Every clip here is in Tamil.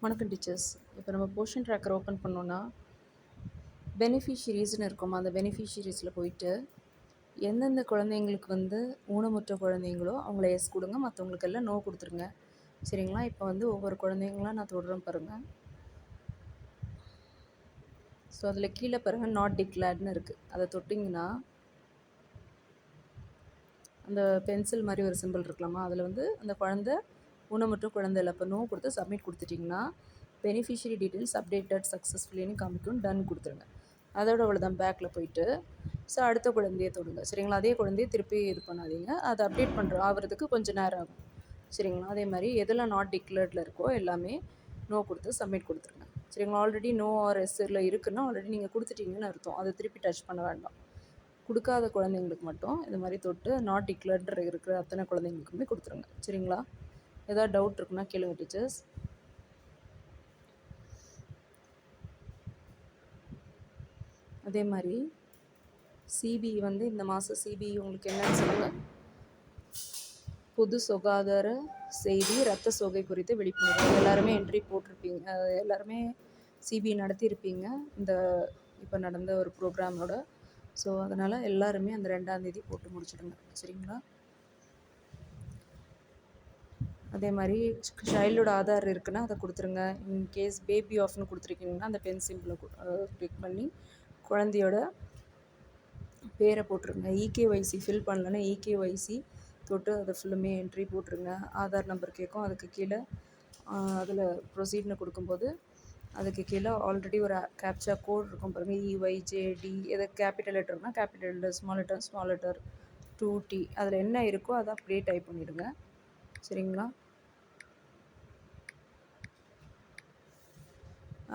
வணக்கம் டீச்சர்ஸ். இப்போ நம்ம போர்ஷன் ட்ராக்கர் ஓப்பன் பண்ணோன்னா பெனிஃபிஷியரிஸ்னு இருக்கும். அந்த பெனிஃபிஷியரிஸில் போயிட்டு எந்தெந்த குழந்தைங்களுக்கு ஊனமுற்ற குழந்தைங்களோ அவங்கள எஸ் கொடுங்க, மற்றவங்களுக்கு எல்லாம் நோ கொடுத்துருங்க. சரிங்களா? இப்போ ஒவ்வொரு குழந்தைங்களாம் நான் தொடுறேன் பாருங்கள். ஸோ அதில் கீழே பாருங்கள் நாட் டிக்ளேர்டுன்னு இருக்குது. அதை தொட்டிங்கன்னா அந்த பென்சில் மாதிரி ஒரு சிம்பிள் இருக்கலாமா, அதில் அந்த குழந்தை ஊனமுற்ற குழந்தை இல்லை. இப்போ நோ கொடுத்து சப்மிட் கொடுத்துட்டிங்கன்னா பெனிஃபிஷியரி டீட்டெயில்ஸ் அப்டேட்டட் சக்ஸஸ்ஃபுல்லின்னு காமிக்கும். டன் கொடுத்துருங்க. அதோட அவ்வளோதான். பேக்கில் போயிட்டு ஸோ அடுத்த குழந்தையை தொடுங்க. சரிங்களா? அதே குழந்தைய திருப்பி இது பண்ணாதீங்க. அதை அப்டேட் ஆகிறதுக்கு கொஞ்சம் நேரம் ஆகும். சரிங்களா? அதே மாதிரி எதெல்லாம் நாட் டிக்ளேர்டில் இருக்கோ எல்லாமே நோ கொடுத்து சப்மிட் கொடுத்துருங்க. சரிங்களா? ஆல்ரெடி நோ ஆர் எஸ்ஸில் இருக்குன்னா ஆல்ரெடி நீங்கள் கொடுத்துட்டீங்கன்னு அர்த்தம். அதை திருப்பி டச் பண்ண வேண்டாம். கொடுக்காத குழந்தைங்களுக்கு மட்டும் இது மாதிரி தொட்டு நாட் டிக்ளேர்டு இருக்கிற அத்தனை குழந்தைங்களுக்குமே கொடுத்துருங்க. சரிங்களா? ஏதாவது டவுட் இருக்குன்னா கேளுங்க டீச்சர்ஸ். அதே மாதிரி சிபி இந்த மாதம் சிபி உங்களுக்கு என்னன்னு சொல்லுங்கள். பொது சுகாதார செய்தி இரத்த சோகை குறித்து விழிப்புணர்வு. எல்லாருமே என்ட்ரி போட்டிருப்பீங்க. எல்லாருமே சிபி நடத்தியிருப்பீங்க இந்த இப்போ நடந்த ஒரு ப்ரோக்ராமோட. ஸோ அதனால் எல்லாருமே அந்த 2ஆம் தேதி போட்டு முடிச்சிடுங்க. சரிங்களா? அதே மாதிரி சைல்டோட ஆதார் இருக்குன்னா அதை கொடுத்துருங்க. இன்கேஸ் பேபி ஆஃப்னு கொடுத்துருக்கீங்கன்னா அந்த பென் சிம்பிளை கிளிக் பண்ணி குழந்தையோட பேரை போட்டுருங்க. இகேஒய்சி ஃபில் பண்ணலன்னா இகேஒய்சி தொட்டு அதை ஃபுல்லுமே என்ட்ரி போட்டுருங்க. ஆதார் நம்பர் கேட்கும். அதுக்கு கீழே அதில் ப்ரொசீட்னு கொடுக்கும்போது அதுக்கு கீழே ஆல்ரெடி ஒரு கேப்சா கோட் இருக்கும் பாருங்கள். இஒய்ஜேடி எதை கேபிட்டல் லெட்டர்னால் capital letter, small letter 2T அதில் என்ன இருக்கோ அதை அப்படியே டைப் பண்ணிவிடுங்க. சரிங்களா?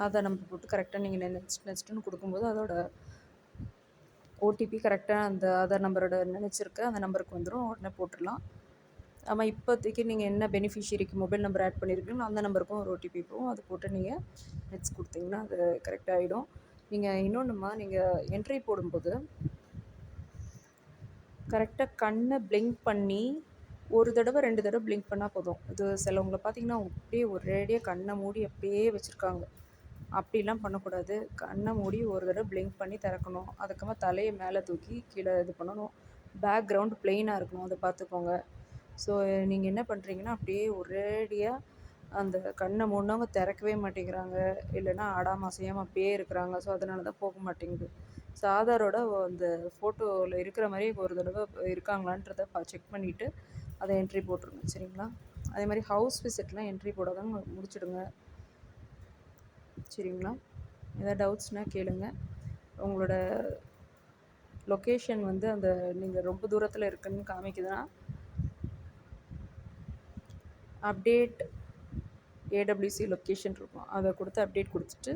ஆதார் நம்பர் போட்டு கரெக்டாக நீங்கள் நெக்ஸ்ட்டுன்னு கொடுக்கும்போது அதோட ஓடிபி கரெக்டாக அந்த ஆதார் நம்பரோட நினச்சிருக்க அந்த நம்பருக்கு வந்துடும். உடனே போட்டுடலாம். ஆமாம், இப்போதைக்கு நீங்கள் என்ன பெனிஃபிஷியரிக்கு மொபைல் நம்பர் ஆட் பண்ணியிருக்கீங்களோ அந்த நம்பருக்கும் ஒரு ஓடிபி போகும். அது போட்டு நீங்கள் நெக்ஸ்ட் கொடுத்தீங்கன்னா அது கரெக்டாக ஆகிடும். நீங்கள் இன்னொன்றுமா, நீங்கள் என்ட்ரி போடும்போது கரெக்டாக கண்ணை பிளிங்க் பண்ணி ஒரு தடவை 2 தடவை பிளிங்க் பண்ணால் போதும். இது சிலவங்களை பார்த்தீங்கன்னா அப்படியே ஒரேடியாக கண்ணை மூடி அப்படியே வச்சுருக்காங்க. அப்படிலாம் பண்ணக்கூடாது. கண்ணை மூடி ஒரு தடவை பிளிங்க் பண்ணி திறக்கணும். அதுக்கப்புறமா தலையை மேலே தூக்கி கீழே இது பண்ணணும். பேக்ரவுண்ட் ப்ளெயினாக இருக்கணும். அதை பார்த்துக்கோங்க. ஸோ நீங்கள் என்ன பண்ணுறீங்கன்னா அப்படியே ஒரேடியாக அந்த கண்ணை மூடினவங்க திறக்கவே மாட்டேங்கிறாங்க. இல்லைன்னா ஆடாமல் அசையாமல் அப்படியே இருக்கிறாங்க. ஸோ அதனால தான் போக மாட்டேங்குது. ஸோ ஆதாரோட அந்த ஃபோட்டோவில் இருக்கிற மாதிரி ஒரு தடவை இருக்காங்களான்றதை செக் பண்ணிவிட்டு அதை என்ட்ரி போட்டுருங்க. சரிங்களா? அதே மாதிரி ஹவுஸ் விசிட்லாம் என்ட்ரி போடாதவங்க முடிச்சுடுங்க. சரிங்களா? ஏதாவது டவுட்ஸ்னால் கேளுங்க. உங்களோட லொக்கேஷன் அந்த நீங்கள் ரொம்ப தூரத்தில் இருக்குன்னு காமிக்குதுன்னா அப்டேட் ஏடபிள்யூசி லொக்கேஷன் இருக்கும். அதை கொடுத்து அப்டேட் கொடுத்துட்டு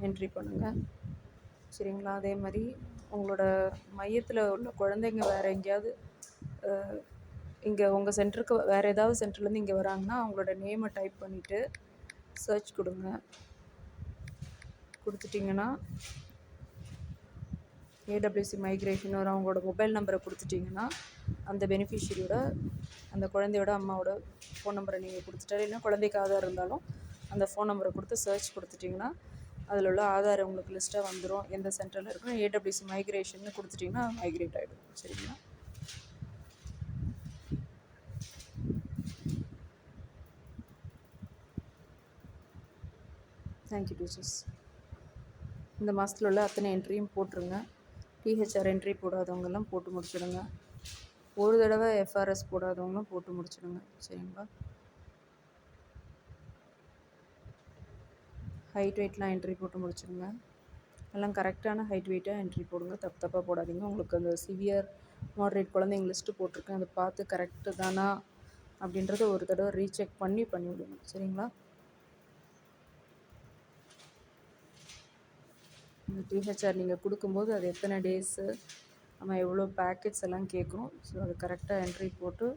என்ட்ரி பண்ணுங்கள். சரிங்களா? அதே மாதிரி உங்களோட மையத்தில் உள்ள குழந்தைங்க வேறு எங்கேயாவது இங்கே உங்கள் சென்டருக்கு வேறு ஏதாவது சென்டர்லேருந்து இங்கே வராங்கன்னா அவங்களோட நேமை டைப் பண்ணிவிட்டு சர்ச் கொடுத்துட்டிங்கன்னா ஏடபிள்யூசி மைக்ரேஷன் வரும். அவங்களோட மொபைல் நம்பரை கொடுத்துட்டிங்கன்னா அந்த பெனிஃபிஷரியோட அந்த குழந்தையோட அம்மாவோட ஃபோன் நம்பரை நீங்கள் கொடுத்துட்டாரு. இல்லைன்னா குழந்தைக்கு ஆதார் இருந்தாலும் அந்த ஃபோன் நம்பரை கொடுத்து சர்ச் கொடுத்துட்டிங்கன்னா அதில் உள்ள ஆதார் உங்களுக்கு லிஸ்ட்டாக வந்துடும். எந்த சென்டரில் இருக்கணும் ஏடபிள்யூசி மைக்ரேஷன் கொடுத்துட்டிங்கன்னா மைக்ரேட் ஆகிடும். சரிங்களா? Thank you teachers. இந்த மாதத்தில் உள்ள அத்தனை என்ட்ரியும் போட்டுருங்க. டிஹெச்ஆர் என்ட்ரி போடாதவங்கெல்லாம் போட்டு முடிச்சிடுங்க. ஒரு தடவை எஃப்ஆர்எஸ் போடாதவங்களும் போட்டு முடிச்சிடுங்க. சரிங்களா? ஹைட் வெயிட்லாம் என்ட்ரி போட்டு முடிச்சிடுங்க. எல்லாம் கரெக்டான ஹைட் வெயிட்டாக என்ட்ரி போடுங்க. தப்பாக போடாதீங்க. உங்களுக்கு அந்த சிவியர் மாட்ரேட் குழந்தைங்க லிஸ்ட்டு போட்டிருக்கேன். அதை பார்த்து கரெக்டு தானா அப்படின்றத ஒரு தடவை ரீசெக் பண்ணிவிடுங்க. சரிங்களா? இந்த டிஹெச்ஆர் நீங்கள் கொடுக்கும்போது அது எத்தனை டேஸு நம்ம எவ்வளோ பேக்கெட்ஸ் எல்லாம் கேட்கும். ஸோ அது கரெக்டாக என்ட்ரி போட்டு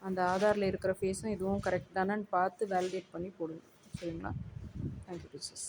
அந்த ஆதாரில் இருக்கிற ஃபேஸும் இதுவும் கரெக்ட் தானான்னு பார்த்து வேலிடேட் பண்ணி போடுங்க. சரிங்களா? Thank you teachers.